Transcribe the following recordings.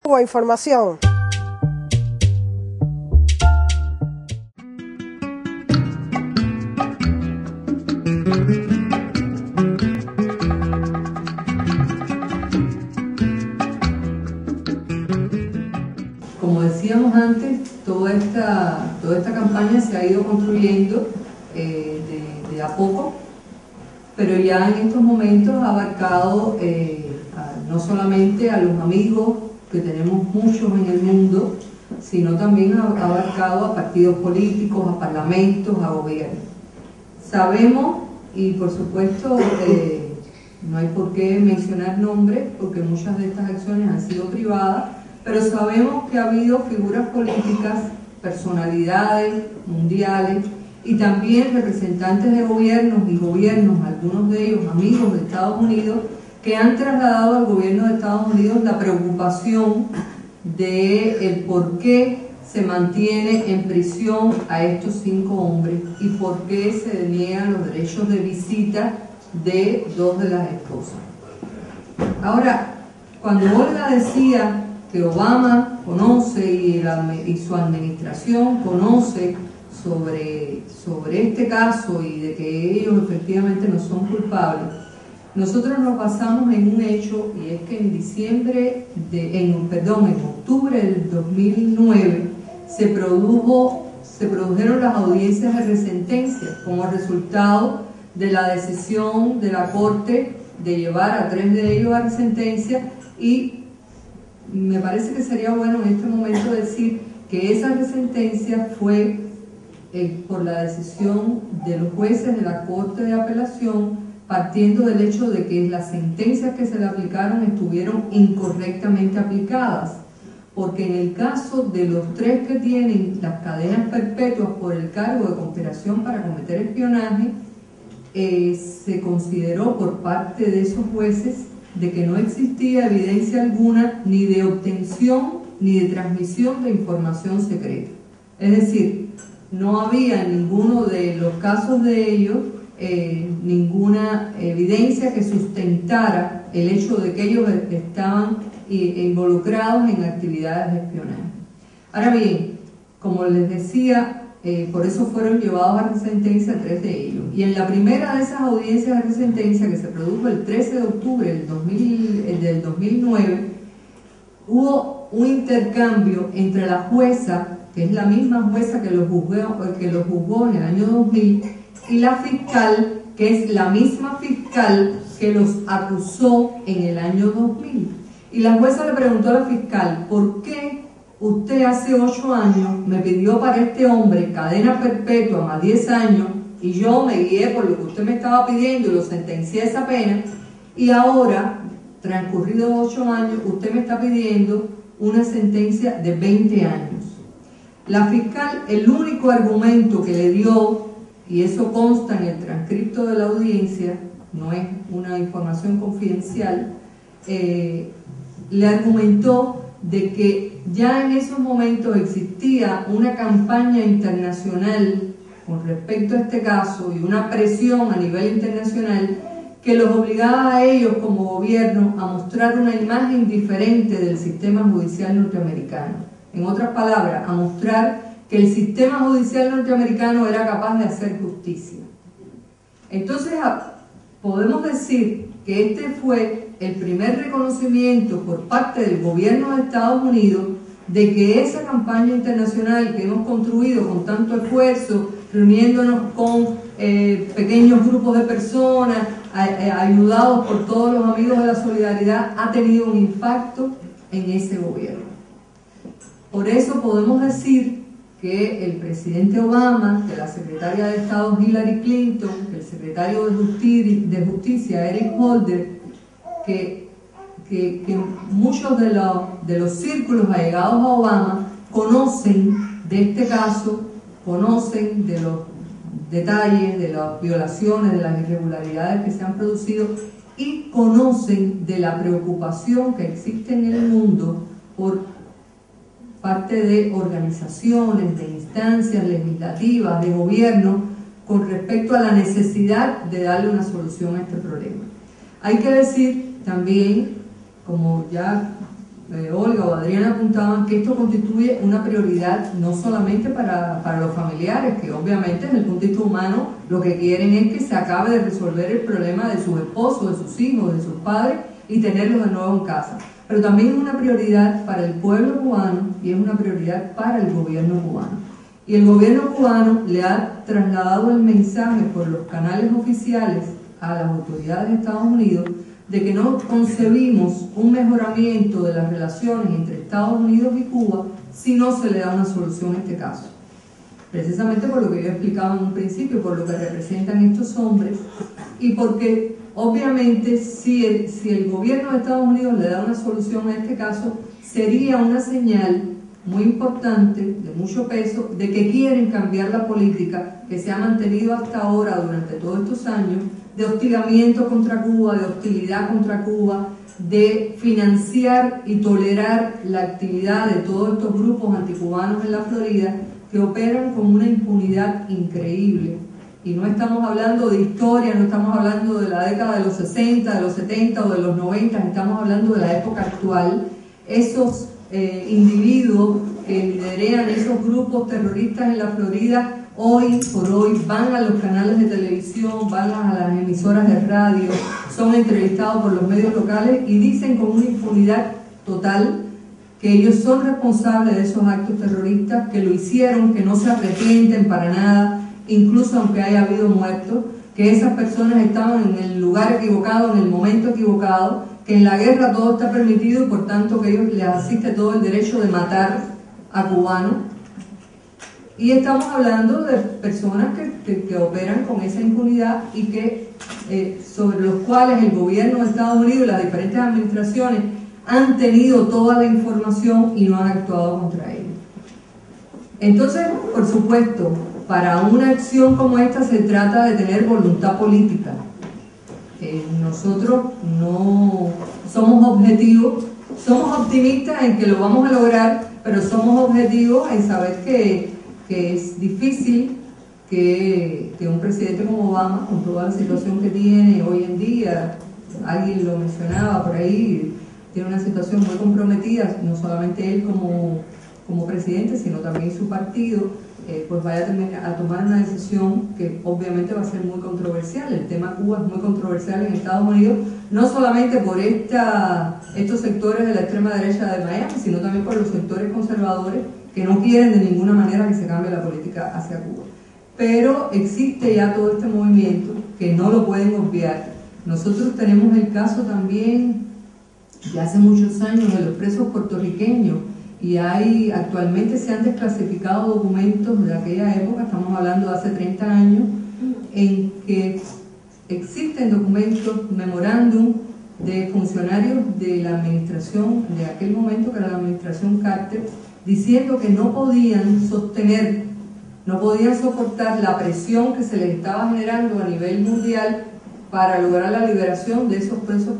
Información. Como decíamos antes, toda esta campaña se ha ido construyendo de a poco, pero ya en estos momentos ha abarcado no solamente a los amigos, que tenemos muchos en el mundo, sino también ha abarcado a partidos políticos, a parlamentos, a gobiernos. Sabemos, y por supuesto no hay por qué mencionar nombres, porque muchas de estas acciones han sido privadas, pero sabemos que ha habido figuras políticas, personalidades mundiales y también representantes de gobiernos y gobiernos, algunos de ellos amigos de Estados Unidos, que han trasladado al gobierno de Estados Unidos la preocupación de el por qué se mantiene en prisión a estos 5 hombres y por qué se deniegan los derechos de visita de 2 de las esposas. Ahora, cuando Olga decía que Obama conoce y su administración conoce sobre este caso y de que ellos efectivamente no son culpables, nosotros nos basamos en un hecho, y es que en octubre del 2009 se produjeron las audiencias de resentencia como resultado de la decisión de la Corte de llevar a 3 de ellos a resentencia, y me parece que sería bueno en este momento decir que esa resentencia fue por la decisión de los jueces de la Corte de Apelación, partiendo del hecho de que las sentencias que se le aplicaron estuvieron incorrectamente aplicadas, porque en el caso de los 3 que tienen las cadenas perpetuas por el cargo de conspiración para cometer espionaje, se consideró por parte de esos jueces de que no existía evidencia alguna ni de obtención ni de transmisión de información secreta. Es decir, no había en ninguno de los casos de ellos ninguna evidencia que sustentara el hecho de que ellos estaban involucrados en actividades de espionaje. Ahora bien, como les decía, por eso fueron llevados a resentencia 3 de ellos. Y en la primera de esas audiencias de resentencia, que se produjo el 13 de octubre del 2009, hubo un intercambio entre la jueza, que es la misma jueza que los juzgó en el año 2000, y la fiscal, que es la misma fiscal que los acusó en el año 2000. Y la jueza le preguntó a la fiscal: ¿por qué usted hace 8 años me pidió para este hombre cadena perpetua más 10 años y yo me guié por lo que usted me estaba pidiendo y lo sentencié a esa pena, y ahora, transcurridos 8 años, usted me está pidiendo una sentencia de 20 años? La fiscal, el único argumento que le dio, y eso consta en el transcripto de la audiencia, no es una información confidencial, le argumentó de que ya en esos momentos existía una campaña internacional con respecto a este caso y una presión a nivel internacional que los obligaba a ellos como gobierno a mostrar una imagen diferente del sistema judicial norteamericano. En otras palabras, a mostrar que el sistema judicial norteamericano era capaz de hacer justicia. Entonces, podemos decir que este fue el primer reconocimiento por parte del gobierno de Estados Unidos de que esa campaña internacional que hemos construido con tanto esfuerzo, reuniéndonos con pequeños grupos de personas, ayudados por todos los amigos de la solidaridad, ha tenido un impacto en ese gobierno. Por eso podemos decir que el presidente Obama, que la secretaria de Estado Hillary Clinton, que el secretario de Justicia Eric Holder, que muchos de los círculos allegados a Obama conocen de este caso, conocen de los detalles, de las violaciones, de las irregularidades que se han producido, y conocen de la preocupación que existe en el mundo por parte de organizaciones, de instancias legislativas, de gobierno, con respecto a la necesidad de darle una solución a este problema. Hay que decir también, como ya Olga o Adriana apuntaban, que esto constituye una prioridad no solamente para los familiares, que obviamente desde el punto de vista humano lo que quieren es que se acabe de resolver el problema de sus esposos, de sus hijos, de sus padres y tenerlos de nuevo en casa. Pero también es una prioridad para el pueblo cubano y es una prioridad para el gobierno cubano. Y el gobierno cubano le ha trasladado el mensaje por los canales oficiales a las autoridades de Estados Unidos de que no concebimos un mejoramiento de las relaciones entre Estados Unidos y Cuba si no se le da una solución a este caso. Precisamente por lo que yo explicaba en un principio, por lo que representan estos hombres y porque obviamente si el gobierno de Estados Unidos le da una solución a este caso, sería una señal muy importante, de mucho peso, de que quieren cambiar la política que se ha mantenido hasta ahora durante todos estos años, de hostigamiento contra Cuba, de hostilidad contra Cuba, de financiar y tolerar la actividad de todos estos grupos anticubanos en la Florida que operan con una impunidad increíble. Y no estamos hablando de historia, no estamos hablando de la década de los 60, de los 70 o de los 90, estamos hablando de la época actual. Esos individuos que lideran esos grupos terroristas en la Florida hoy por hoy van a los canales de televisión, van a las emisoras de radio, son entrevistados por los medios locales y dicen con una impunidad total que ellos son responsables de esos actos terroristas, que lo hicieron, que no se arrepienten para nada, incluso aunque haya habido muertos, que esas personas estaban en el lugar equivocado, en el momento equivocado, que en la guerra todo está permitido y por tanto que a ellos les asiste todo el derecho de matar a cubanos. Y estamos hablando de personas que operan con esa impunidad y que sobre los cuales el gobierno de Estados Unidos y las diferentes administraciones han tenido toda la información y no han actuado contra ellos. Entonces, por supuesto, para una acción como esta se trata de tener voluntad política. Nosotros no somos objetivos, somos optimistas en que lo vamos a lograr, pero somos objetivos en saber que es difícil que un presidente como Obama, con toda la situación que tiene hoy en día, alguien lo mencionaba por ahí, tiene una situación muy comprometida, no solamente él como presidente, sino también su partido, pues vaya a tomar una decisión que obviamente va a ser muy controversial. El tema Cuba es muy controversial en Estados Unidos, no solamente por estos sectores de la extrema derecha de Miami, sino también por los sectores conservadores que no quieren de ninguna manera que se cambie la política hacia Cuba. Pero existe ya todo este movimiento que no lo pueden obviar. Nosotros tenemos el caso también de hace muchos años de los presos puertorriqueños, y actualmente se han desclasificado documentos de aquella época, estamos hablando de hace 30 años, en que existen documentos, memorándum de funcionarios de la administración de aquel momento, que era la administración Carter, diciendo que no podían sostener, no podían soportar la presión que se les estaba generando a nivel mundial para lograr la liberación de esos presos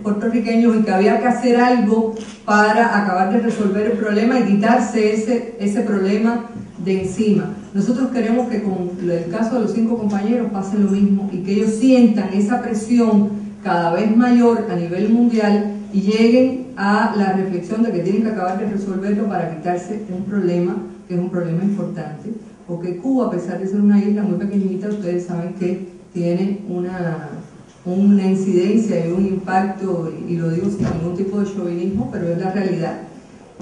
puertorriqueños y que había que hacer algo para acabar de resolver el problema y quitarse ese problema de encima. Nosotros queremos que con el caso de los 5 compañeros pase lo mismo y que ellos sientan esa presión cada vez mayor a nivel mundial y lleguen a la reflexión de que tienen que acabar de resolverlo para quitarse un problema que es un problema importante, porque Cuba, a pesar de ser una isla muy pequeñita, ustedes saben que tiene una incidencia y un impacto, y lo digo sin ningún tipo de chauvinismo, pero es la realidad.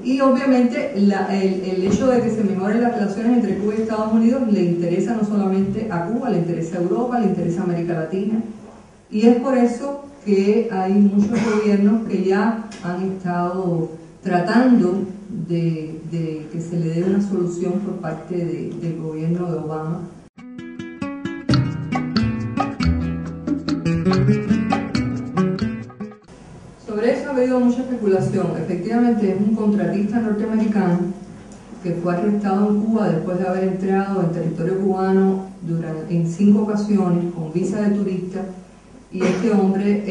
Y obviamente el hecho de que se mejoren las relaciones entre Cuba y Estados Unidos le interesa no solamente a Cuba, le interesa a Europa, le interesa a América Latina, y es por eso que hay muchos gobiernos que ya han estado tratando de que se le dé una solución por parte del gobierno de Obama. Sobre eso ha habido mucha especulación. Efectivamente es un contratista norteamericano que fue arrestado en Cuba después de haber entrado en territorio cubano en 5 ocasiones con visa de turista, y este hombre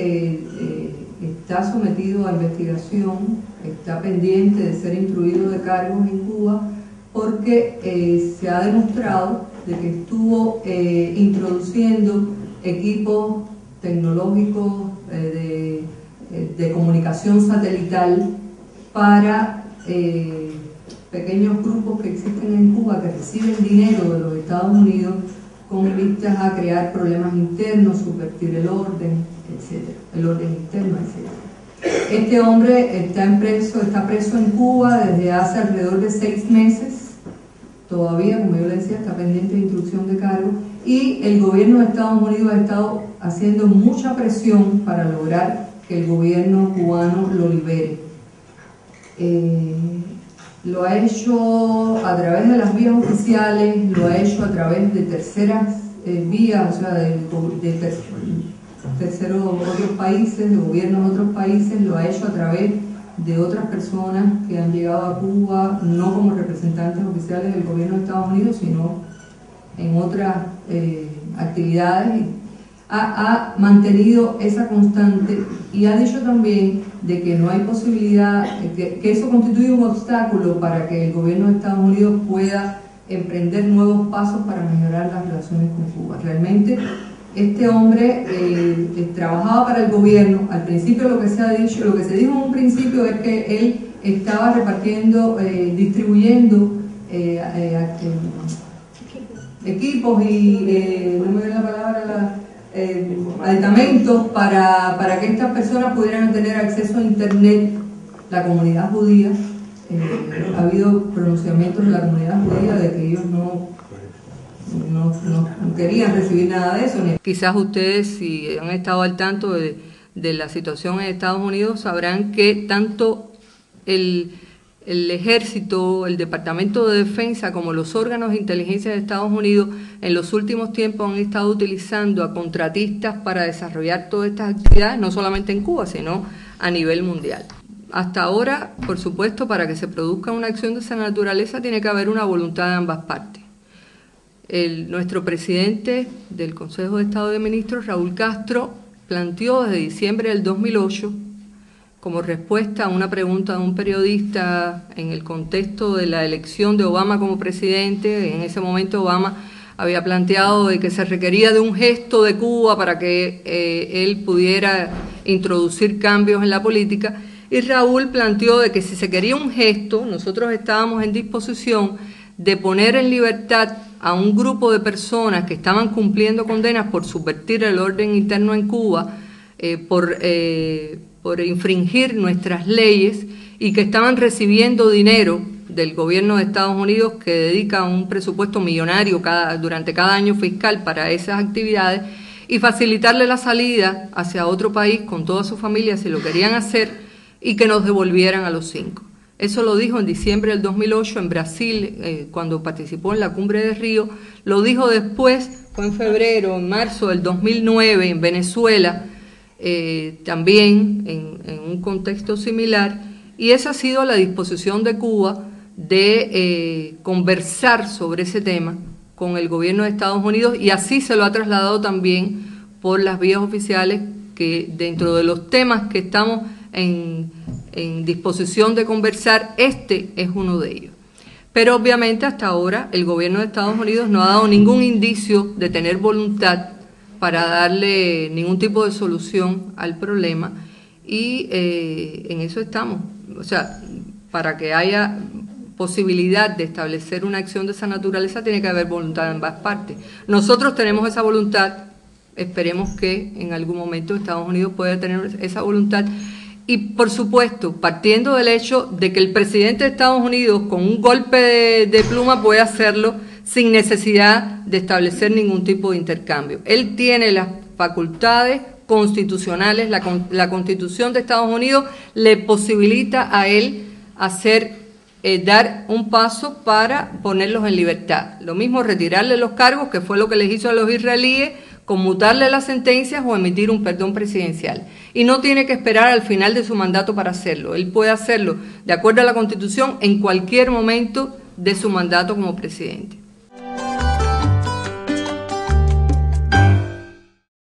está sometido a investigación, está pendiente de ser instruido de cargos en Cuba porque se ha demostrado de que estuvo introduciendo equipos tecnológicos de comunicación satelital para pequeños grupos que existen en Cuba que reciben dinero de los Estados Unidos con vistas a crear problemas internos, subvertir el orden, etcétera, el orden interno, etcétera. Este hombre está preso en Cuba desde hace alrededor de 6 meses. Todavía, como yo le decía, está pendiente de instrucción de cargo, y el gobierno de Estados Unidos ha estado haciendo mucha presión para lograr que el gobierno cubano lo libere. Lo ha hecho a través de las vías oficiales, lo ha hecho a través de terceras vías, o sea, de terceros otros países, de gobiernos de otros países, lo ha hecho a través de otras personas que han llegado a Cuba, no como representantes oficiales del gobierno de Estados Unidos, sino en otras actividades. Ha mantenido esa constante y ha dicho también de que no hay posibilidad, que eso constituye un obstáculo para que el gobierno de Estados Unidos pueda emprender nuevos pasos para mejorar las relaciones con Cuba. Realmente este hombre trabajaba para el gobierno. Al principio lo que se dijo en un principio es que él estaba repartiendo, distribuyendo equipos y no me dio la palabra, aditamentos para que estas personas pudieran tener acceso a internet. La comunidad judía, ha habido pronunciamientos de la comunidad judía de que ellos no querían recibir nada de eso. Quizás ustedes, si han estado al tanto de la situación en Estados Unidos, sabrán que tanto el Ejército, el Departamento de Defensa, como los órganos de inteligencia de Estados Unidos, en los últimos tiempos han estado utilizando a contratistas para desarrollar todas estas actividades, no solamente en Cuba, sino a nivel mundial. Hasta ahora, por supuesto, para que se produzca una acción de esa naturaleza tiene que haber una voluntad de ambas partes. Nuestro presidente del Consejo de Estado de Ministros, Raúl Castro, planteó desde diciembre del 2008, como respuesta a una pregunta de un periodista en el contexto de la elección de Obama como presidente. En ese momento Obama había planteado de que se requería de un gesto de Cuba para que él pudiera introducir cambios en la política, y Raúl planteó de que si se quería un gesto, nosotros estábamos en disposición de poner en libertad a un grupo de personas que estaban cumpliendo condenas por subvertir el orden interno en Cuba, por infringir nuestras leyes, y que estaban recibiendo dinero del gobierno de Estados Unidos, que dedica un presupuesto millonario durante cada año fiscal para esas actividades, y facilitarle la salida hacia otro país con toda su familia si lo querían hacer, y que nos devolvieran a los 5. Eso lo dijo en diciembre del 2008 en Brasil, cuando participó en la Cumbre de Río. Lo dijo después, fue en febrero, en marzo del 2009, en Venezuela, también en un contexto similar. Y esa ha sido la disposición de Cuba de conversar sobre ese tema con el gobierno de Estados Unidos, y así se lo ha trasladado también por las vías oficiales, que dentro de los temas que estamos en disposición de conversar, este es uno de ellos. Pero obviamente hasta ahora el gobierno de Estados Unidos no ha dado ningún indicio de tener voluntad para darle ningún tipo de solución al problema, y en eso estamos. O sea, para que haya posibilidad de establecer una acción de esa naturaleza tiene que haber voluntad en ambas partes. Nosotros tenemos esa voluntad, esperemos que en algún momento Estados Unidos pueda tener esa voluntad. Y por supuesto, partiendo del hecho de que el presidente de Estados Unidos con un golpe de pluma puede hacerlo sin necesidad de establecer ningún tipo de intercambio. Él tiene las facultades constitucionales, la Constitución de Estados Unidos le posibilita a él dar un paso para ponerlos en libertad. Lo mismo retirarle los cargos, que fue lo que les hizo a los israelíes, conmutarle las sentencias o emitir un perdón presidencial. Y no tiene que esperar al final de su mandato para hacerlo. Él puede hacerlo, de acuerdo a la Constitución, en cualquier momento de su mandato como presidente.